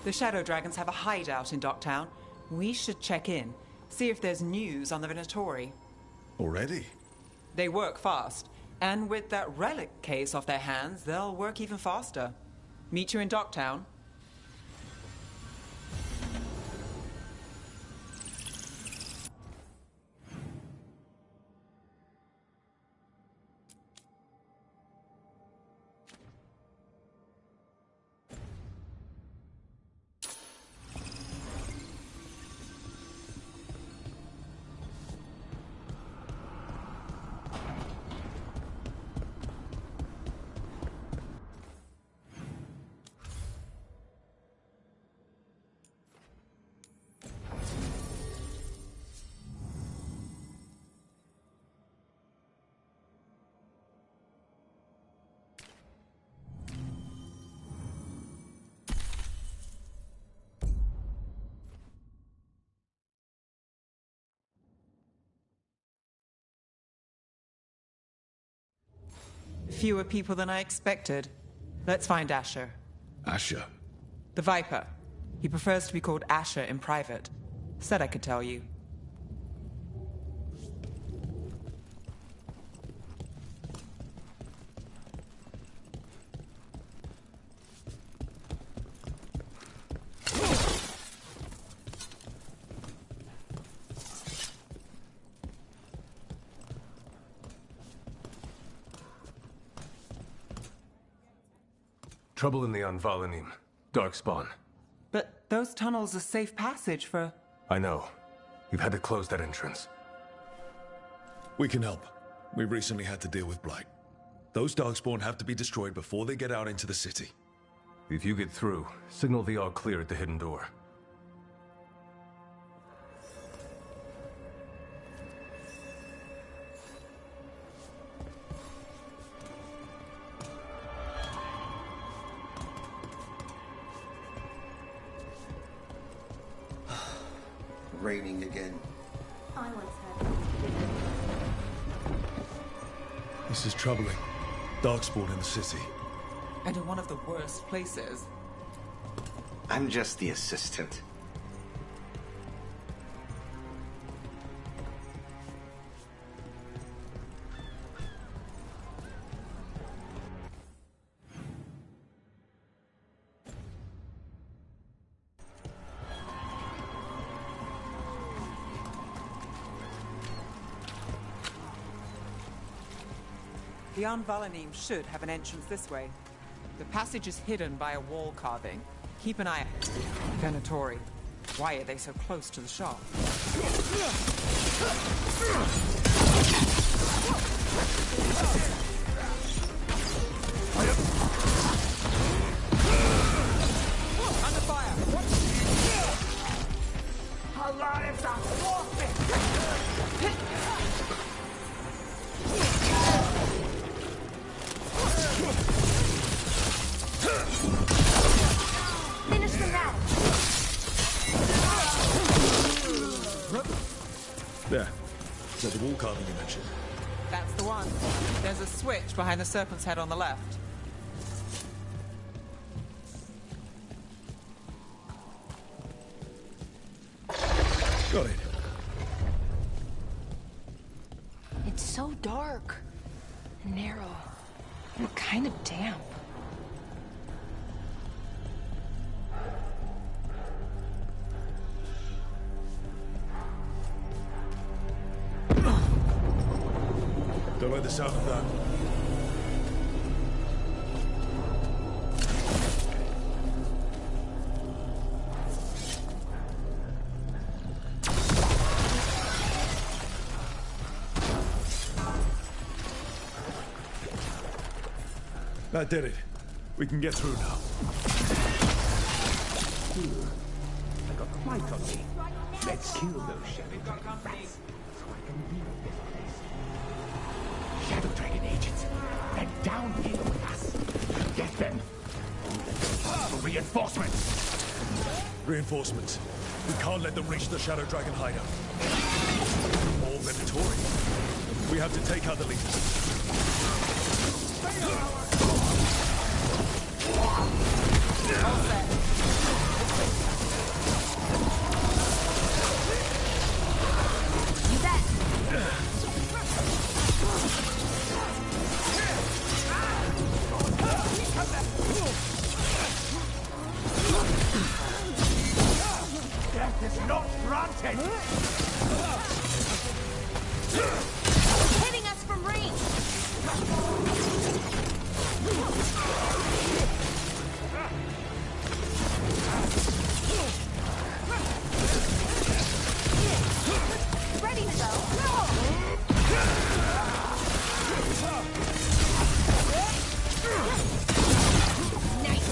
The Shadow Dragons have a hideout in Docktown. We should check in, see if there's news on the Venatori. Already? They work fast, and with that relic case off their hands, they'll work even faster. Meet you in Docktown. Fewer people than I expected. Let's find Asher. Asher? The Viper. He prefers to be called Asher in private. Said I could tell you. Trouble in the Anvalanim. Darkspawn. But those tunnels are safe passage for... I know. You've had to close that entrance. We can help. We recently had to deal with Blight. Those Darkspawn have to be destroyed before they get out into the city. If you get through, signal the all clear at the hidden door. Raining again. I once had. This is troubling. Darkspawn in the city. And in one of the worst places. I'm just the assistant. The Anvalanim should have an entrance this way. The passage is hidden by a wall carving. Keep an eye out. Venatori. Why are they so close to the shop? Under fire! Our lives are forfeit! Finish them now! There. Is that the wall carving you mentioned? That's the one. There's a switch behind the serpent's head on the left. Got it. It's so dark. And narrow. And kind of damp. Don't like the sound of that. That did it. We can get through now. I got quite on me. Let's kill those Shadow Dragon rats so I can leave this place. Shadow Dragon agents, they're down here with us. Get them. For reinforcements. Reinforcements. We can't let them reach the Shadow Dragon hideout. More Venatori. We have to take out the leaders. All set. You bet. Death is not granted! Hitting us from range. Ready to go. Nice.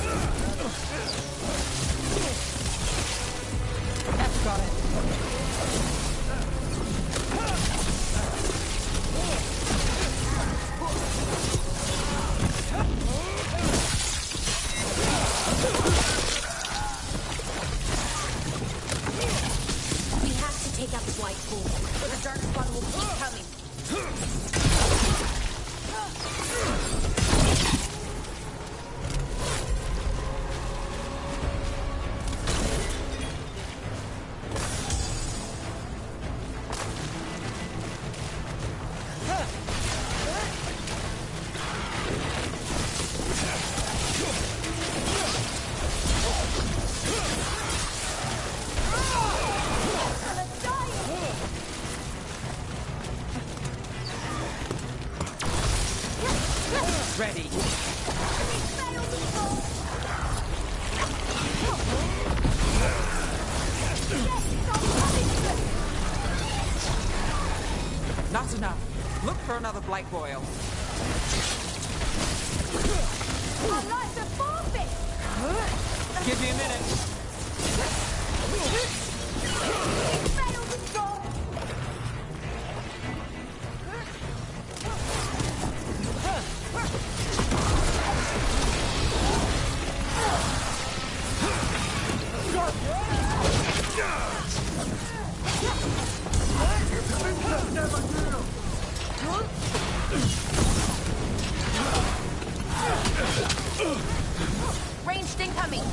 That's got it. We have to take out the white pool, or the dark spot will keep coming. Ready. Not enough. Look for another blight boil. Our lives are forfeit! Give me a minute. It failed its goal! Ranged incoming!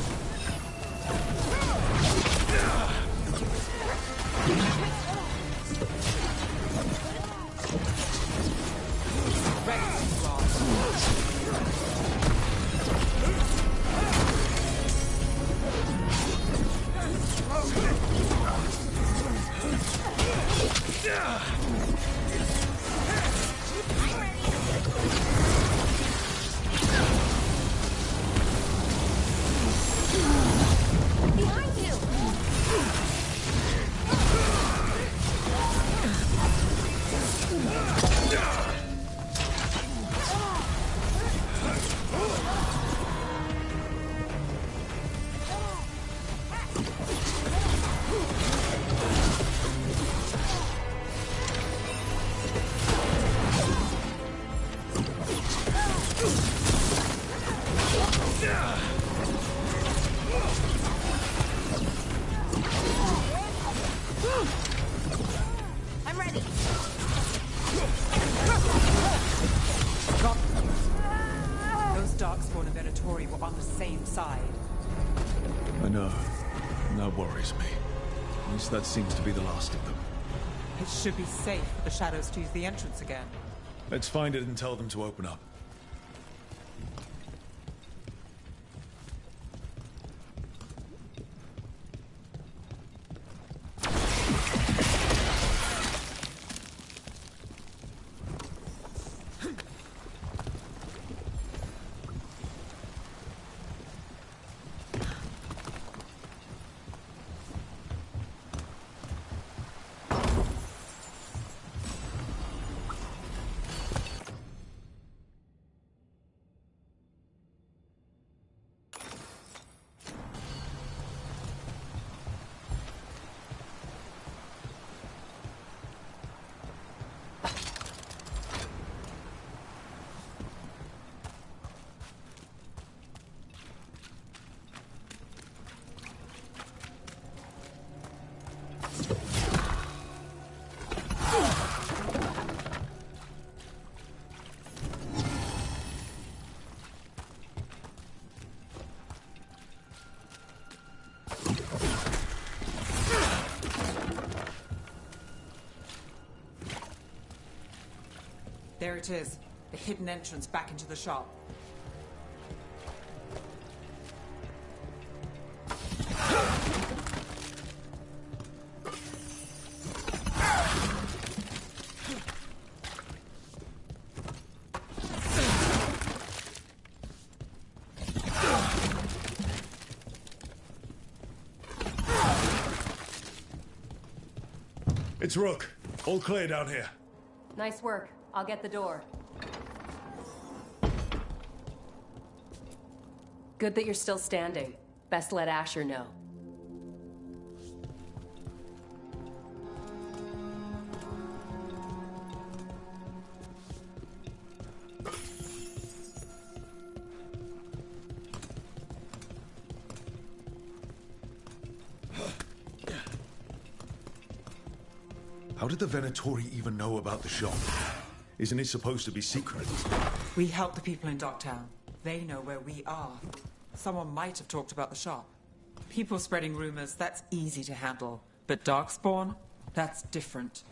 Behind you! I'm ready. Got them. Those Darkspawn and Venatori were on the same side. I know. And that worries me. At least that seems to be the last of them. It should be safe for the shadows to use the entrance again. Let's find it and tell them to open up. There it is. The hidden entrance back into the shop. It's Rook. All clear down here. Nice work. I'll get the door. Good that you're still standing. Best let Asher know. How did the Venatori even know about the shop? Isn't it supposed to be secret? We help the people in Docktown. They know where we are. Someone might have talked about the shop. People spreading rumors, that's easy to handle. But Darkspawn? That's different.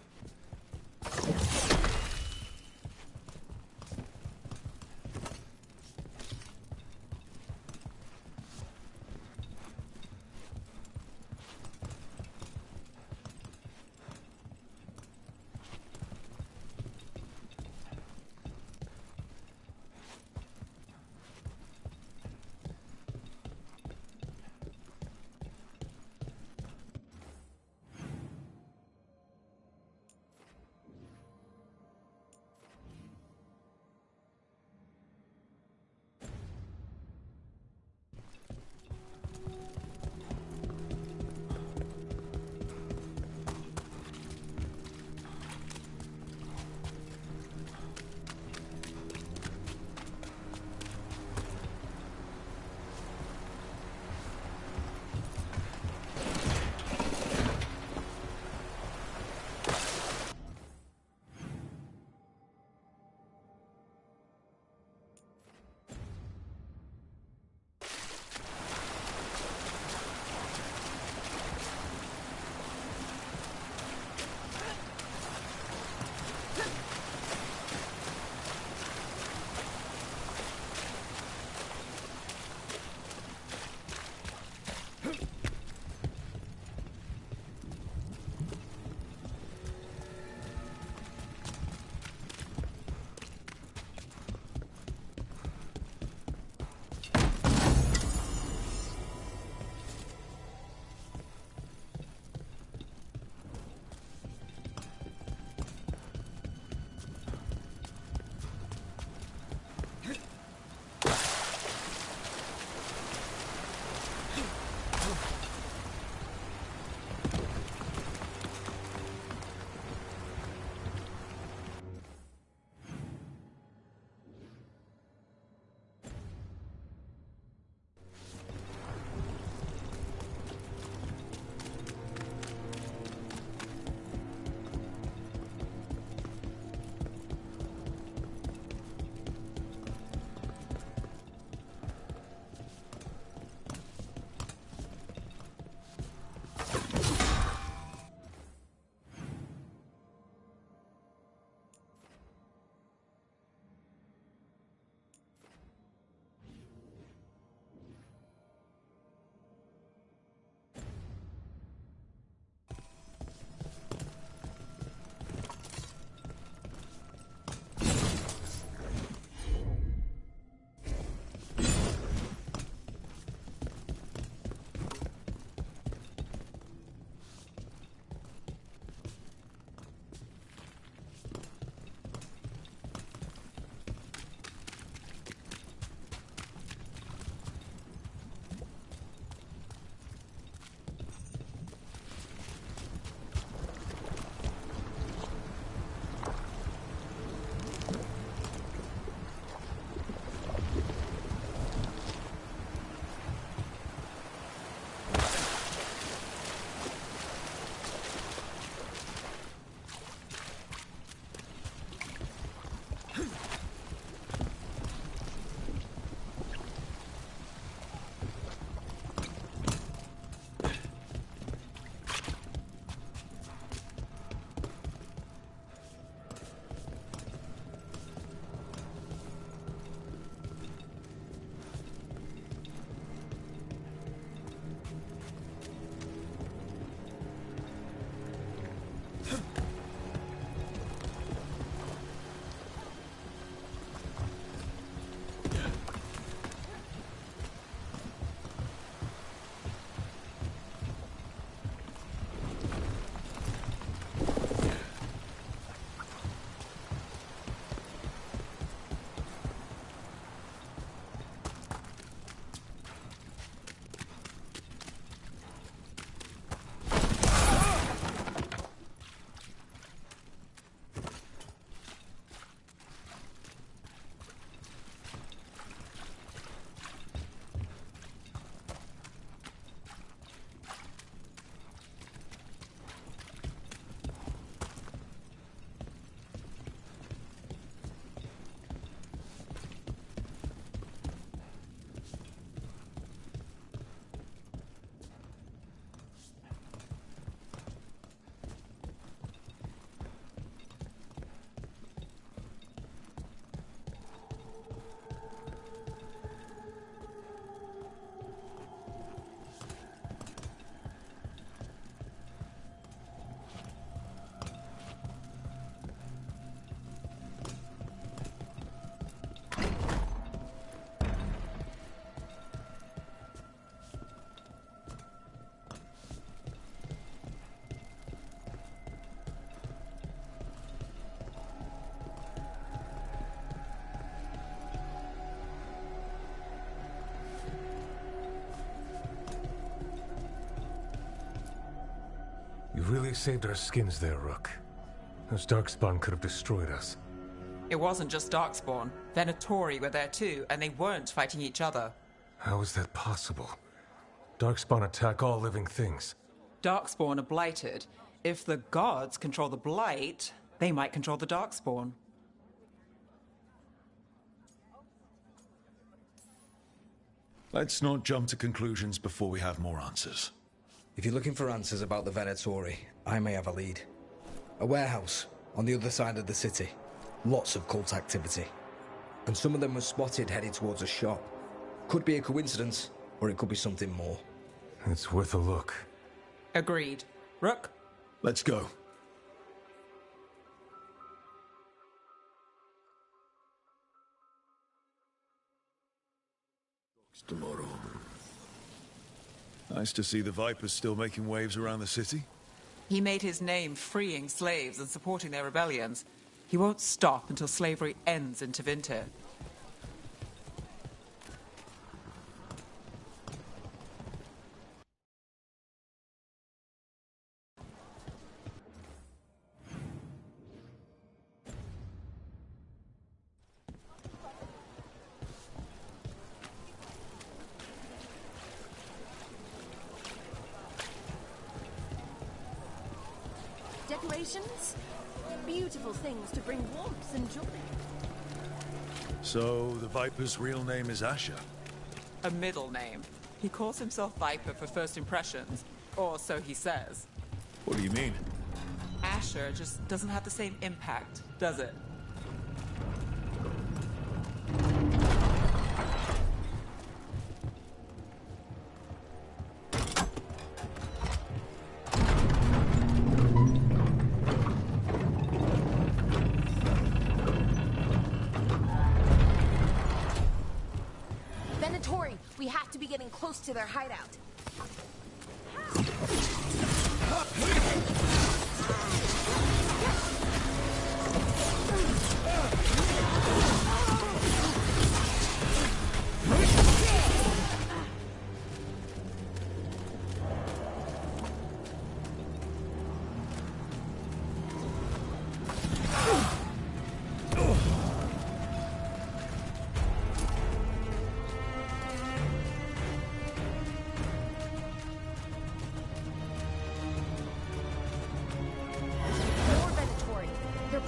really saved our skins there, Rook. Those Darkspawn could have destroyed us. It wasn't just Darkspawn. Venatori were there too, and they weren't fighting each other. How is that possible? Darkspawn attack all living things. Darkspawn are blighted. If the gods control the blight, they might control the Darkspawn. Let's not jump to conclusions before we have more answers. If you're looking for answers about the Venatori, I may have a lead. A warehouse on the other side of the city. Lots of cult activity. And some of them were spotted headed towards a shop. Could be a coincidence, or it could be something more. It's worth a look. Agreed. Rook? Let's go. Tomorrow. Nice to see the Vipers still making waves around the city. He made his name freeing slaves and supporting their rebellions. He won't stop until slavery ends in Tevinter. Decorations? Beautiful things to bring warmth and joy. So, the Viper's real name is Asher? A middle name. He calls himself Viper for first impressions. Or so he says. What do you mean? Asher just doesn't have the same impact, does it? Venatori, we have to be getting close to their hideout.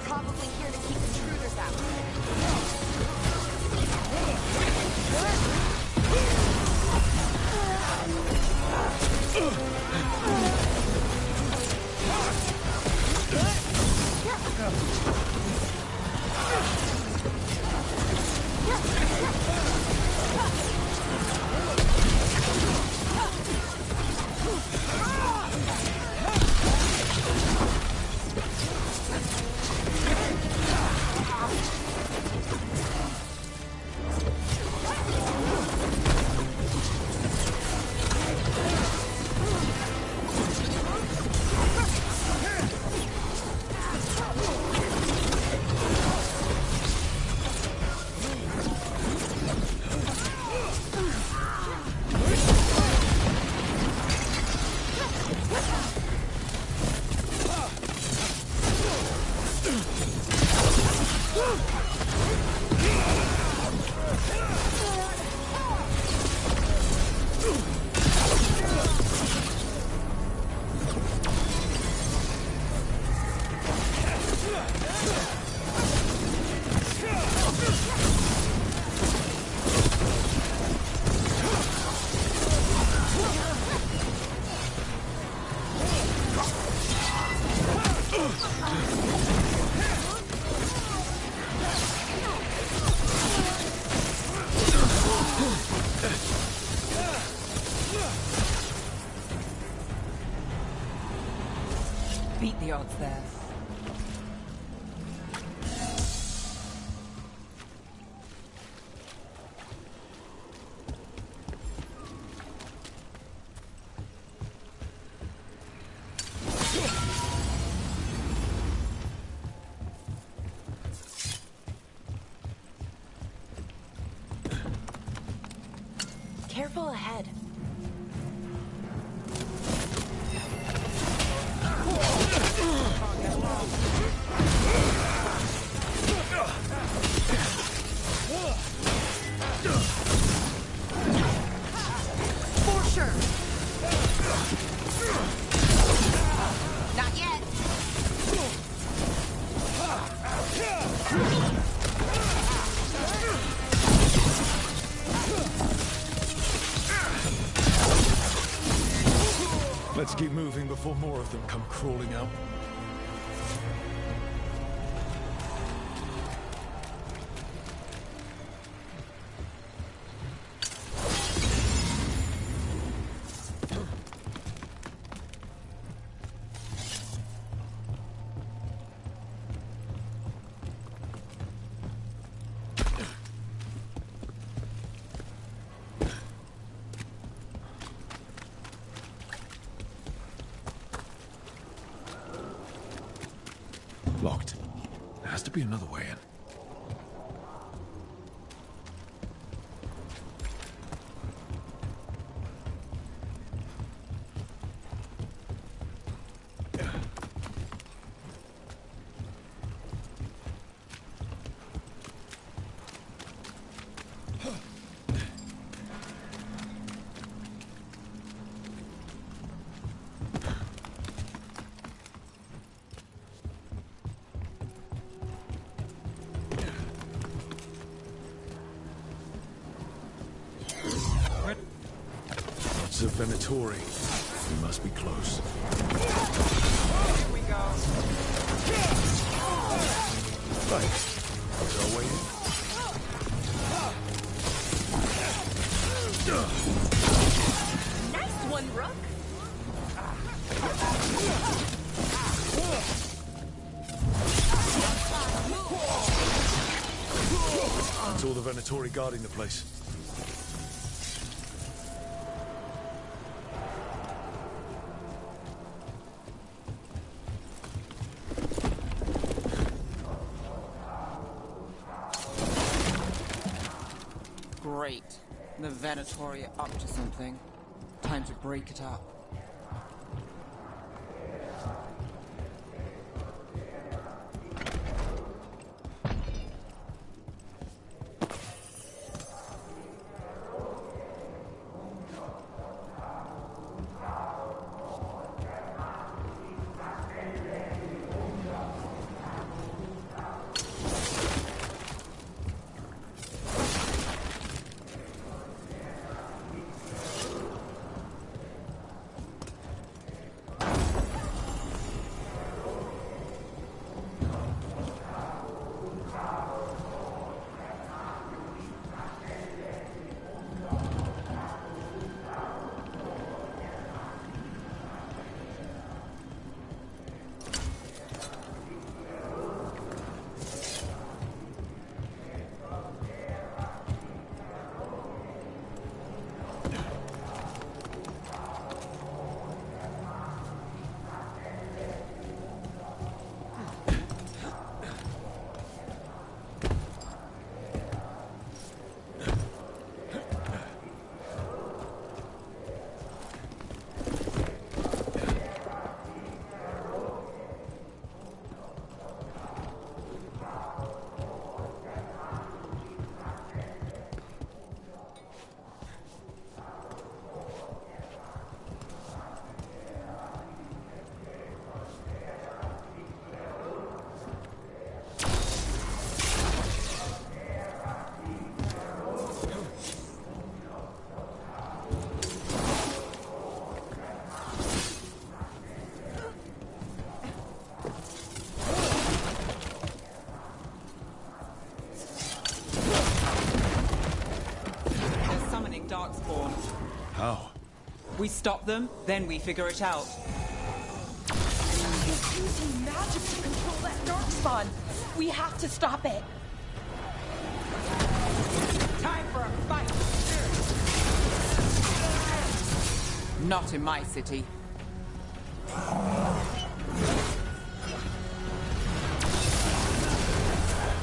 Probably here to keep intruders out. Beat the odds there. Careful ahead. Let's keep moving before more of them come crawling out. Locked. There has to be another way in. It's a Venatori. We must be close. Here we go. Right. That's our way in. Nice one, Rook. That's all the Venatori guarding the place. Great. The Venatori are up to something. Time to break it up. Darkspawn. How? We stop them, then we figure it out. He's using magic to control that darkspawn. We have to stop it. Time for a fight! Not in my city.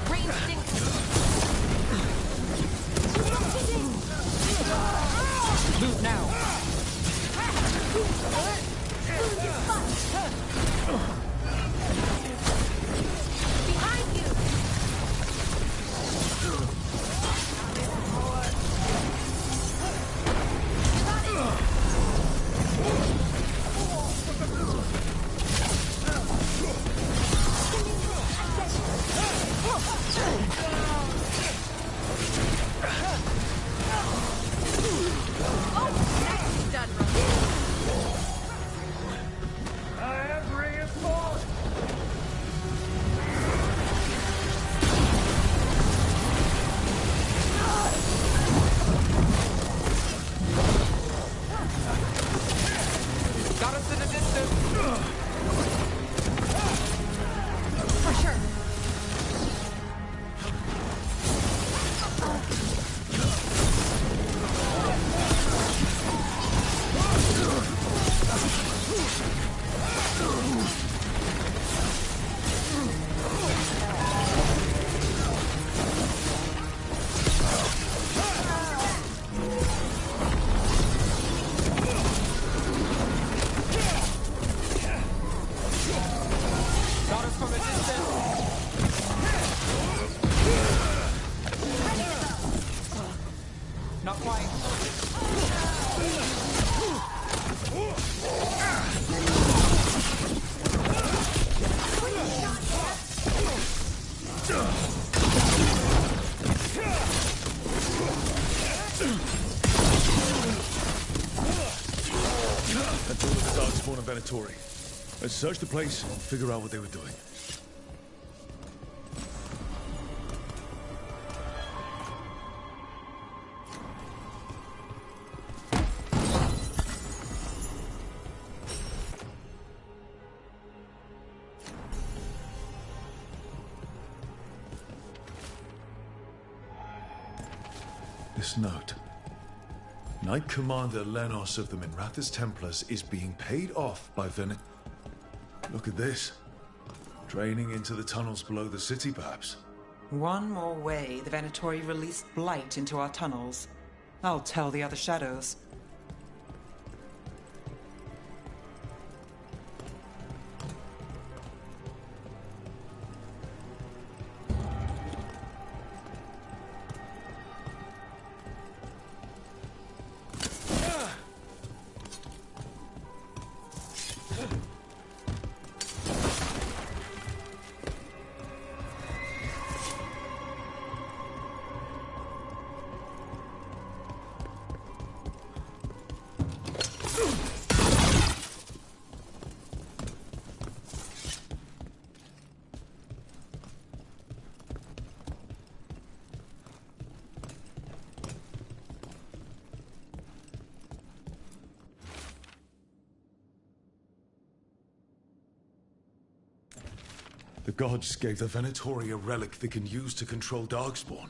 Range stinks. Move now. Behind you. Got it. the Venatori. Let's search the place and figure out what they were doing. This note. Knight Commander Lenos of the Minrathous Templars is being paid off by Look at this. Draining into the tunnels below the city, perhaps. One more way the Venatori released blight into our tunnels. I'll tell the other shadows. The gods gave the Venatori a relic they can use to control Darkspawn.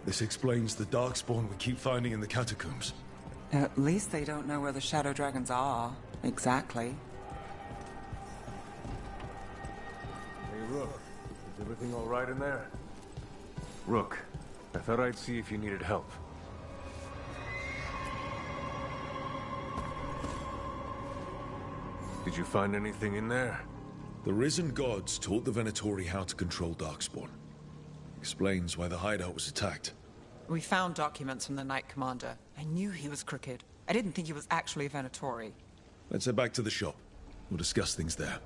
This explains the Darkspawn we keep finding in the catacombs. At least they don't know where the Shadow Dragons are. Exactly. Hey, Rook. Is everything all right in there? Rook, I thought I'd see if you needed help. Did you find anything in there? The risen gods taught the Venatori how to control Darkspawn. Explains why the hideout was attacked. We found documents from the Knight Commander. I knew he was crooked. I didn't think he was actually a Venatori. Let's head back to the shop. We'll discuss things there.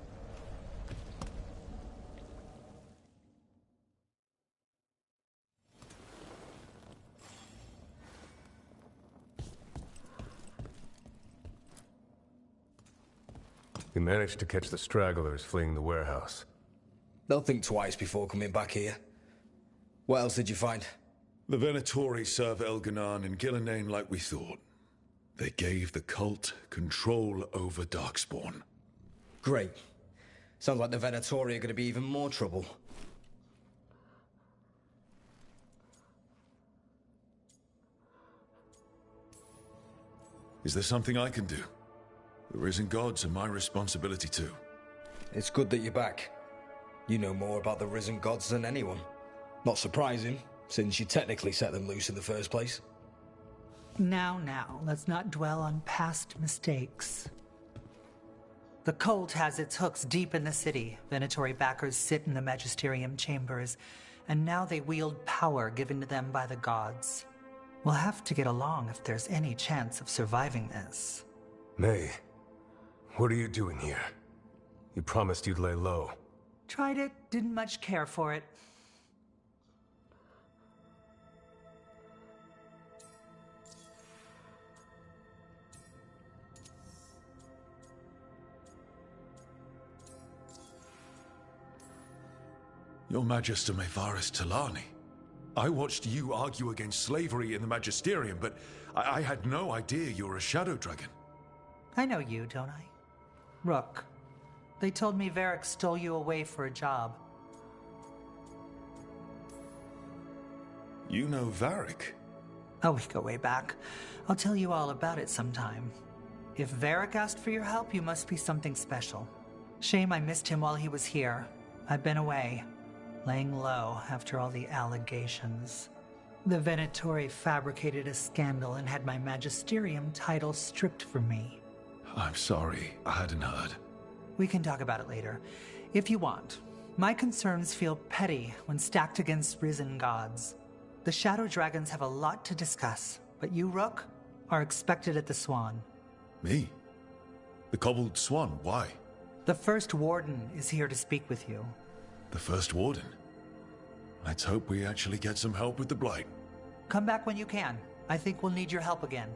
We managed to catch the stragglers fleeing the warehouse. They'll think twice before coming back here. What else did you find? The Venatori serve Elganan and Gillenane like we thought. They gave the cult control over Darkspawn. Great. Sounds like the Venatori are going to be even more trouble. Is there something I can do? The risen gods are my responsibility too. It's good that you're back. You know more about the risen gods than anyone. Not surprising, since you technically set them loose in the first place. Now, let's not dwell on past mistakes. The cult has its hooks deep in the city. Venatori backers sit in the Magisterium chambers, and now they wield power given to them by the gods. We'll have to get along if there's any chance of surviving this. May, what are you doing here? You promised you'd lay low. Tried it, didn't much care for it. Your Magister Mevaris Talani. I watched you argue against slavery in the Magisterium, but I had no idea you were a Shadow Dragon. I know you, don't I? Rook. They told me Varric stole you away for a job. You know Varric? Oh, we go way back. I'll tell you all about it sometime. If Varric asked for your help, you must be something special. Shame I missed him while he was here. I've been away, laying low after all the allegations. The Venatori fabricated a scandal and had my magisterium title stripped from me. I'm sorry, I hadn't heard. We can talk about it later, if you want. My concerns feel petty when stacked against risen gods. The Shadow Dragons have a lot to discuss, but you, Rook, are expected at the Swan. Me? The Cobbled Swan, why? The First Warden is here to speak with you. The First Warden? Let's hope we actually get some help with the Blight. Come back when you can. I think we'll need your help again.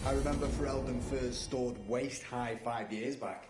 I remember Ferelden furs stored waist high 5 years back.